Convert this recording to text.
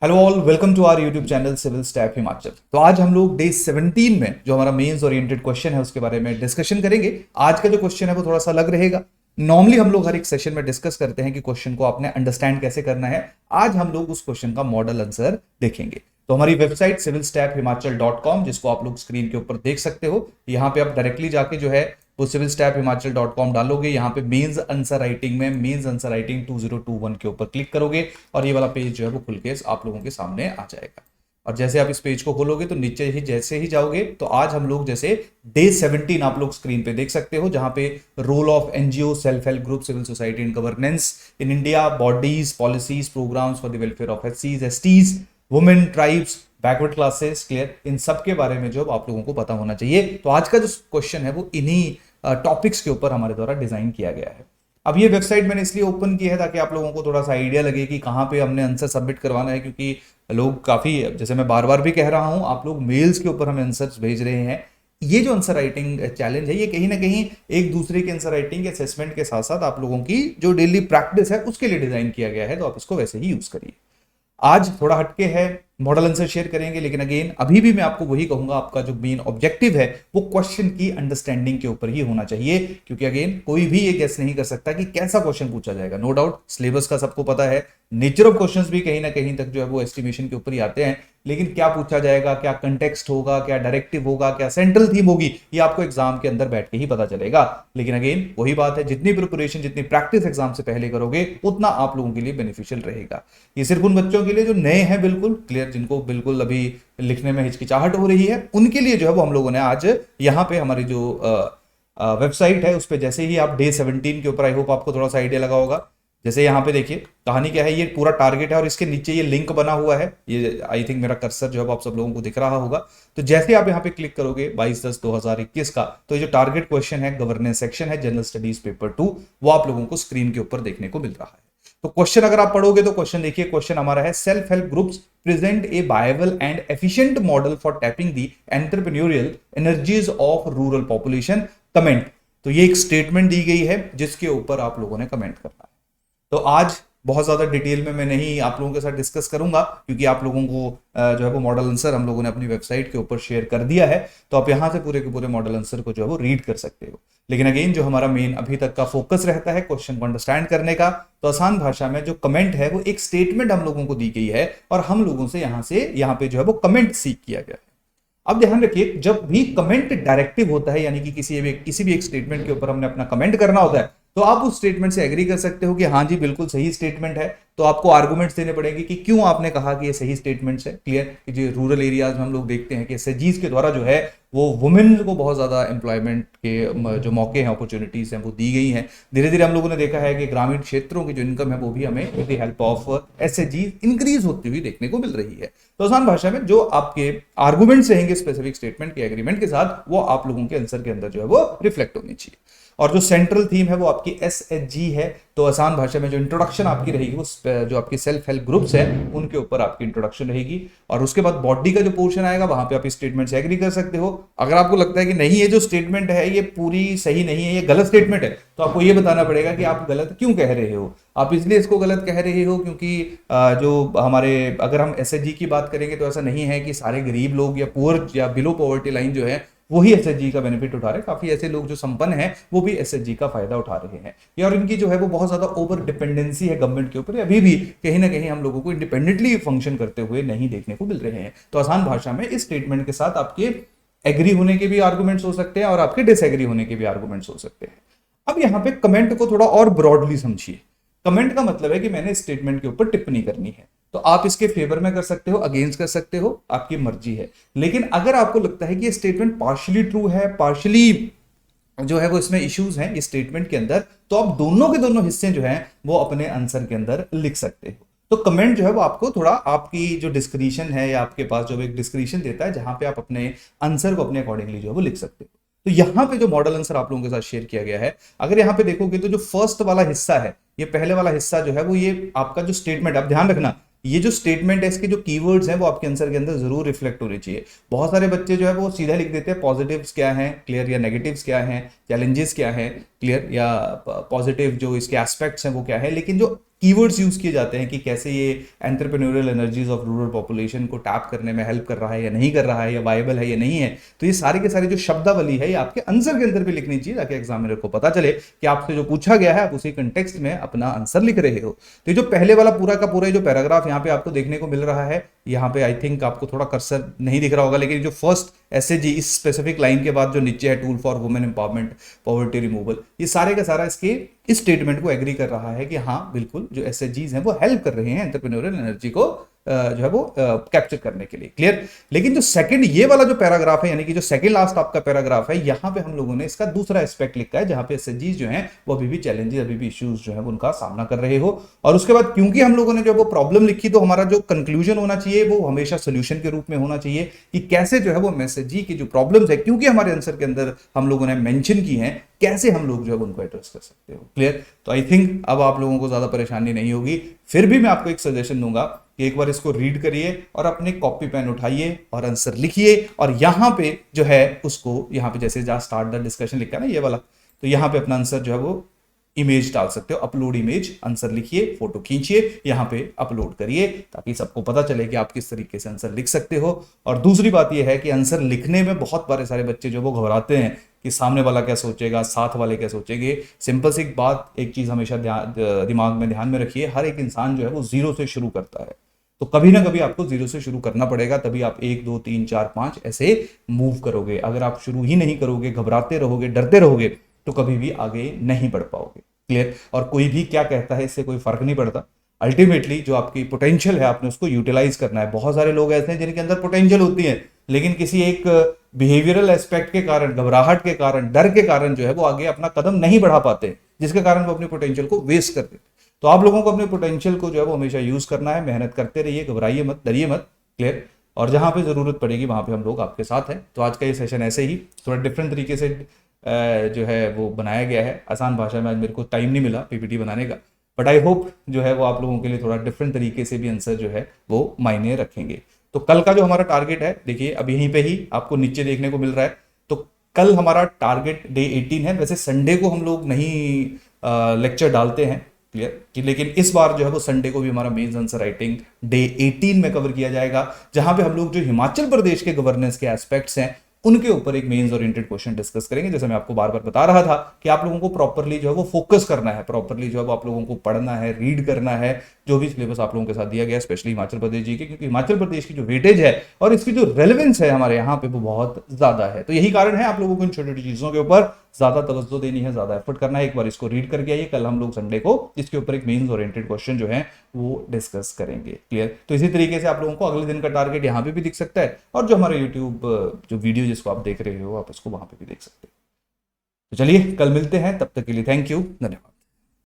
Hello all, welcome to our YouTube channel civil staff Himachal. तो आज हम लोग डे 17 में जो हमारा मेंस ओरिएंटेड क्वेश्चन है उसके बारे में डिस्कशन करेंगे। आज का जो क्वेश्चन है वो थोड़ा सा अलग रहेगा। नॉर्मली हम लोग हर एक सेशन में डिस्कस करते हैं कि क्वेश्चन को आपने अंडरस्टैंड कैसे करना है। आज हम लोग उस क्वेश्चन का मॉडल आंसर देखेंगे। तो हमारी वेबसाइट civilstaffhimachal.com, जिसको आप लोग स्क्रीन के ऊपर देख सकते हो, यहाँ पे आप डायरेक्टली जाके जो है वो civilstaffhimachal.com डालोगे। यहाँ पे मेंस आंसर राइटिंग में मेंस आंसर राइटिंग 2021 के ऊपर क्लिक करोगे और ये वाला पेज जो है वो खुल के आप लोगों के सामने आ जाएगा। और जैसे आप इस पेज को खोलोगे तो नीचे ही जैसे ही जाओगे तो आज हम लोग जैसे डे 17 आप लोग स्क्रीन पे देख सकते हो, जहां पे role of NGO, self help group, civil society and governance in India, bodies, policies, programmes for the welfare of एससीज, STs, women, tribes, backward classes, clear, इन सब के बारे में जो आप लोगों को पता होना चाहिए। तो आज का जो क्वेश्चन है वो इन्हीं टॉपिक्स के ऊपर हमारे द्वारा डिजाइन किया गया है। अब ये वेबसाइट मैंने इसलिए ओपन की है ताकि आप लोगों को थोड़ा सा आइडिया लगे कि कहाँ पे हमने आंसर सबमिट करवाना है, क्योंकि लोग काफ़ी, जैसे मैं बार बार भी कह रहा हूँ, आप लोग मेल्स के ऊपर हमें आंसर्स भेज रहे हैं। ये जो आंसर राइटिंग चैलेंज है ये कहीं ना कहीं एक दूसरे के आंसर राइटिंग असेसमेंट के साथ साथ आप लोगों की जो डेली प्रैक्टिस है उसके लिए डिजाइन किया गया है। तो आप इसको वैसे ही यूज करिए। आज थोड़ा हटके है, मॉडल आंसर शेयर करेंगे, लेकिन अगेन अभी भी मैं आपको वही कहूंगा, आपका जो मेन ऑब्जेक्टिव है वो क्वेश्चन की अंडरस्टैंडिंग के ऊपर ही होना चाहिए। क्योंकि अगेन कोई भी ये गेस नहीं कर सकता कि कैसा क्वेश्चन पूछा जाएगा। नो डाउट सिलेबस का सबको पता है, नेचर ऑफ क्वेश्चंस भी कहीं ना कहीं तक जो है वो एस्टिमेशन के ऊपर ही आते हैं, लेकिन क्या पूछा जाएगा, क्या कंटेक्स्ट होगा, क्या डायरेक्टिव होगा, क्या सेंट्रल थीम होगी, ये आपको एग्जाम के अंदर बैठ के ही पता चलेगा। लेकिन अगेन वही बात है, जितनी प्रिपरेशन, जितनी प्रैक्टिस एग्जाम से पहले करोगे उतना आप लोगों के लिए बेनिफिशियल रहेगा। ये सिर्फ उन बच्चों के लिए जो नए हैं, बिल्कुल क्लियर, जिनको बिल्कुल अभी लिखने में हिचकिचाहट हो रही है, उनके लिए जो है वो हम लोगों ने आज यहाँ पे हमारी जो वेबसाइट है उस पर जैसे ही आप डे 17 के ऊपर, आई होप आपको थोड़ा सा आइडिया लगा होगा। जैसे यहाँ पे देखिए कहानी क्या है, ये पूरा टारगेट है और इसके नीचे ये लिंक बना हुआ है। ये आई थिंक मेरा कर्सर जो है आप सब लोगों को दिख रहा होगा। तो जैसे आप यहाँ पे क्लिक करोगे 22/10/2021 का, तो ये जो टारगेट क्वेश्चन है, गवर्नेंस सेक्शन है, जनरल स्टडीज पेपर 2, वो आप लोगों को स्क्रीन के ऊपर देखने को मिल रहा है। तो क्वेश्चन अगर आप पढ़ोगे तो क्वेश्चन देखिए, क्वेश्चन हमारा है self help groups present A viable and efficient model for tapping the entrepreneurial energies of rural population, comment. तो ये एक स्टेटमेंट दी गई है जिसके ऊपर आप लोगों ने कमेंट करना है। तो आज बहुत ज़्यादा डिटेल में मैं नहीं आप लोगों के साथ डिस्कस करूंगा, क्योंकि आप लोगों को जो है वो मॉडल आंसर हम लोगों ने अपनी वेबसाइट के ऊपर शेयर कर दिया है। तो आप यहाँ से पूरे के पूरे मॉडल आंसर को जो है वो रीड कर सकते हो। लेकिन अगेन जो हमारा मेन अभी तक का फोकस रहता है क्वेश्चन को अंडरस्टैंड करने का, तो आसान भाषा में जो कमेंट है वो एक स्टेटमेंट हम लोगों को दी गई है और हम लोगों से यहाँ पे जो है वो कमेंट सीख किया गया है। अब ध्यान रखिए, जब भी कमेंट डायरेक्टिव होता है, यानी कि किसी भी एक स्टेटमेंट के ऊपर हमने अपना कमेंट करना होता है, तो आप उस स्टेटमेंट से एग्री कर सकते हो कि हाँ जी बिल्कुल सही स्टेटमेंट है। तो आपको आर्गुमेंट्स देने पड़ेंगे कि क्यों आपने कहा कि ये सही स्टेटमेंट्स है। क्लियर, कि जो रूरल एरियाज में हम लोग देखते हैं कि एसएचजीज के द्वारा जो है वो वुमेन को बहुत ज़्यादा एम्प्लॉयमेंट के जो मौके हैं, अपॉर्चुनिटीज़ हैं, वो दी गई हैं। धीरे धीरे हम लोगों ने देखा है कि ग्रामीण क्षेत्रों की जो इनकम है वो भी हमें with the help of SHG increase होती हुई देखने को मिल रही है। तो आसान भाषा में जो आपके आर्गुमेंट्स रहेंगे स्पेसिफिक स्टेटमेंट के एग्रीमेंट के साथ, वो आप लोगों के आंसर के अंदर जो है वो रिफ्लेक्ट होनी चाहिए। और जो सेंट्रल थीम है वो आपकी एसएचजी है। तो आसान भाषा में जो इंट्रोडक्शन आपकी रहेगी वो जो आपकी सेल्फ हेल्प ग्रुप्स है उनके ऊपर आपकी इंट्रोडक्शन रहेगी। और उसके बाद बॉडी का जो पोर्शन आएगा वहां पे आप स्टेटमेंट से एग्री कर सकते हो। अगर आपको लगता है कि नहीं ये जो स्टेटमेंट है ये पूरी सही नहीं है, ये गलत स्टेटमेंट है, तो आपको ये बताना पड़ेगा कि आप गलत क्यों कह रहे हो। आप इसलिए इसको गलत कह रहे हो क्योंकि जो हमारे, अगर हम एसएचजी की बात करेंगे तो ऐसा नहीं है कि सारे गरीब लोग या पुअर या बिलो पॉवर्टी लाइन जो है वही एसएचजी का बेनिफिट उठा रहे हैं। काफी ऐसे लोग जो संपन्न हैं वो भी एसएचजी का फायदा उठा रहे हैं। और इनकी जो है वो बहुत ज्यादा ओवर डिपेंडेंसी है गवर्नमेंट के ऊपर, अभी भी कहीं ना कहीं हम लोगों को इंडिपेंडेंटली फंक्शन करते हुए नहीं देखने को मिल रहे हैं। तो आसान भाषा में इस स्टेटमेंट के साथ आपके एग्री होने के भी आर्गूमेंट्स हो सकते हैं और आपके डिसएग्री होने के भी आर्गूमेंट्स हो सकते हैं। अब यहाँ पे कमेंट को थोड़ा और ब्रॉडली समझिए। कमेंट का मतलब है कि मैंने स्टेटमेंट के ऊपर टिप्पणी करनी है, तो आप इसके फेवर में कर सकते हो, अगेंस्ट कर सकते हो, आपकी मर्जी है। लेकिन अगर आपको लगता है कि ये स्टेटमेंट पार्शियली ट्रू है, पार्शियली जो है वो इसमें इश्यूज हैं इस स्टेटमेंट के अंदर, तो आप दोनों के दोनों हिस्से जो हैं वो अपने आंसर के अंदर लिख सकते हो। तो कमेंट जो है वो आपको थोड़ा आपकी जो डिस्क्रिशन है या आपके पास जो एक डिस्क्रिशन देता है जहां पे आप अपने आंसर को अपने अकॉर्डिंगली जो है वो लिख सकते हो। तो यहाँ पे जो मॉडल आंसर आप लोगों के साथ शेयर किया गया है, अगर यहाँ पे देखोगे तो जो फर्स्ट वाला हिस्सा है, ये पहले वाला हिस्सा जो है वो ये आपका जो स्टेटमेंट, आप ध्यान रखना ये जो स्टेटमेंट है इसके जो कीवर्ड्स हैं वो आपके आंसर के अंदर जरूर रिफ्लेक्ट होने चाहिए। बहुत सारे बच्चे जो है वो सीधा लिख देते हैं पॉजिटिव्स क्या हैं, क्लियर, या नेगेटिव्स क्या हैं, चैलेंजेस क्या हैं, क्लियर, या पॉजिटिव जो इसके एस्पेक्ट्स हैं वो क्या है, लेकिन जो कीवर्ड्स यूज किए जाते हैं कि कैसे ये entrepreneurial energies of rural population को टैप करने में हेल्प कर रहा है या नहीं कर रहा है, या वायबल है या नहीं है, तो ये सारे के सारे जो शब्दावली है ये आपके आंसर के अंदर भी लिखनी चाहिए ताकि एग्जामिनर को पता चले कि आपसे जो पूछा गया है आप उसी कंटेक्स्ट में अपना आंसर लिख रहे हो। तो ये जो पहले वाला पूरा का पूरा जो पैराग्राफ यहाँ पे आपको देखने को मिल रहा है, यहाँ पे आई थिंक आपको थोड़ा कर्सर नहीं दिख रहा होगा, लेकिन जो फर्स्ट एसएजी इस स्पेसिफिक लाइन के बाद जो नीचे है tool for women empowerment, poverty removal, ये सारे का सारा इसके इस स्टेटमेंट को एग्री कर रहा है कि हाँ बिल्कुल जो एसएचजीज हैं वो हेल्प कर रहे हैं एंटरप्रेन्योरियल एनर्जी को जो है वो कैप्चर करने के लिए। क्लियर। लेकिन जो सेकंड ये वाला जो पैराग्राफ है, यानी कि जो सेकंड लास्ट आपका पैराग्राफ है, यहां पे हम लोगों ने इसका दूसरा एस्पेक्ट लिखा है जहां पे एसएचजीज जो हैं वो अभी भी चैलेंजेस, अभी भी इश्यूज जो है उनका सामना कर रहे हो। और उसके बाद क्योंकि हम लोगों ने जो वो प्रॉब्लम लिखी, तो हमारा जो कंक्लूजन होना चाहिए वो हमेशा सोल्यूशन के रूप में होना चाहिए कि कैसे जो है वो एसएचजी की जो प्रॉब्लम्स है, क्योंकि हमारे आंसर के अंदर हम लोगों ने मेंशन की है, कैसे हम लोग जो है उनको एड्रेस कर सकते हो। क्लियर। तो आई थिंक अब आप लोगों को ज्यादा परेशानी नहीं होगी। फिर भी मैं आपको एक सजेशन दूंगा कि एक बार इसको रीड करिए और अपने कॉपी पेन उठाइए और आंसर लिखिए, और यहां पे जो है उसको यहां पे जैसे जहां स्टार्ट द डिस्कशन लिखा ना ये वाला, तो यहां पे अपना आंसर जो है वो इमेज डाल सकते हो, अपलोड इमेज, आंसर लिखिए, फोटो खींचिए, यहां पे अपलोड करिए ताकि सबको पता चले कि आप किस तरीके से आंसर लिख सकते हो। और दूसरी बात यह है कि आंसर लिखने में बहुत बारे सारे बच्चे जो वो घबराते हैं कि सामने वाला क्या सोचेगा, साथ वाले क्या सोचेंगे। सिंपल सी बात, एक चीज हमेशा दिमाग में ध्यान में रखिए, हर एक इंसान जो है वो जीरो से शुरू करता है, तो कभी ना कभी आपको जीरो से शुरू करना पड़ेगा, तभी आप 1 2 3 4 5 ऐसे मूव करोगे। अगर आप शुरू ही नहीं करोगे, घबराते रहोगे, डरते रहोगे, तो कभी भी आगे नहीं बढ़ पाओगे। क्लियर। और कोई भी क्या कहता है इससे कोई फर्क नहीं पड़ता। अल्टीमेटली जो आपकी पोटेंशियल है आपने उसको यूटिलाइज करना है। बहुत सारे लोग ऐसे हैं जिनके अंदर पोटेंशियल होती है, लेकिन किसी एक बिहेवियरल एस्पेक्ट के कारण, घबराहट के कारण, डर के कारण जो है वो आगे अपना कदम नहीं बढ़ा पाते, जिसके कारण वो अपनी पोटेंशियल को वेस्ट कर देते। तो आप लोगों को अपने पोटेंशियल को जो है वो हमेशा यूज करना है, मेहनत करते रहिए, घबराइए मत, डरिए मत। क्लियर। और जहां पे जरूरत पड़ेगी वहां पे हम लोग आपके साथ हैं। तो आज का ये सेशन ऐसे ही थोड़ा डिफरेंट तरीके से जो है वो बनाया गया है, आसान भाषा में। आज मेरे को टाइम नहीं मिला पीपीटी बनाने का, बट आई होप जो है वो आप लोगों के लिए थोड़ा डिफरेंट तरीके से भी आंसर जो है वो मायने रखेंगे। तो कल का जो हमारा टारगेट है, देखिए अब यहीं पे ही आपको नीचे देखने को मिल रहा है। तो कल हमारा टारगेट डे 18 है। वैसे संडे को हम लोग नहीं लेक्चर डालते हैं, क्लियर, कि लेकिन इस बार जो है वो संडे को भी हमारा मेंस आंसर राइटिंग डे 18 में कवर किया जाएगा, जहां पे हम लोग जो हिमाचल प्रदेश के गवर्नेंस के एस्पेक्ट्स हैं उनके ऊपर एक मेंस ओरिएंटेड क्वेश्चन डिस्कस करेंगे। जैसे मैं आपको बार बार बता रहा था कि आप लोगों को प्रॉपरली जो है वो फोकस करना है, प्रॉपरली जो है वो आप लोगों को पढ़ना है, रीड करना है, जो भी सिलेबस आप लोगों के साथ दिया गया है, स्पेशली हिमाचल प्रदेश जी के, क्योंकि हिमाचल प्रदेश की जो वेटेज है और इसकी जो रेलेवेंस है हमारे यहाँ पे वो बहुत ज्यादा है। तो यही कारण है आप लोगों को इन छोटी छोटी चीजों के ऊपर ज्यादा तवज्जो देनी है, ज्यादा एफर्ट करना है। एक बार इसको रीड करके आइए, कल हम लोग संडे को इसके ऊपर एक मेंस ओरिएंटेड क्वेश्चन जो है वो डिस्कस करेंगे। क्लियर। तो इसी तरीके से आप लोगों को अगले दिन का टारगेट यहाँ पे भी दिख सकता है, और जो हमारे यूट्यूब जो वीडियो जिसको आप देख रहे हो आप उसको वहां पे भी देख सकते हैं। तो चलिए कल मिलते हैं, तब तक के लिए थैंक यू, धन्यवाद।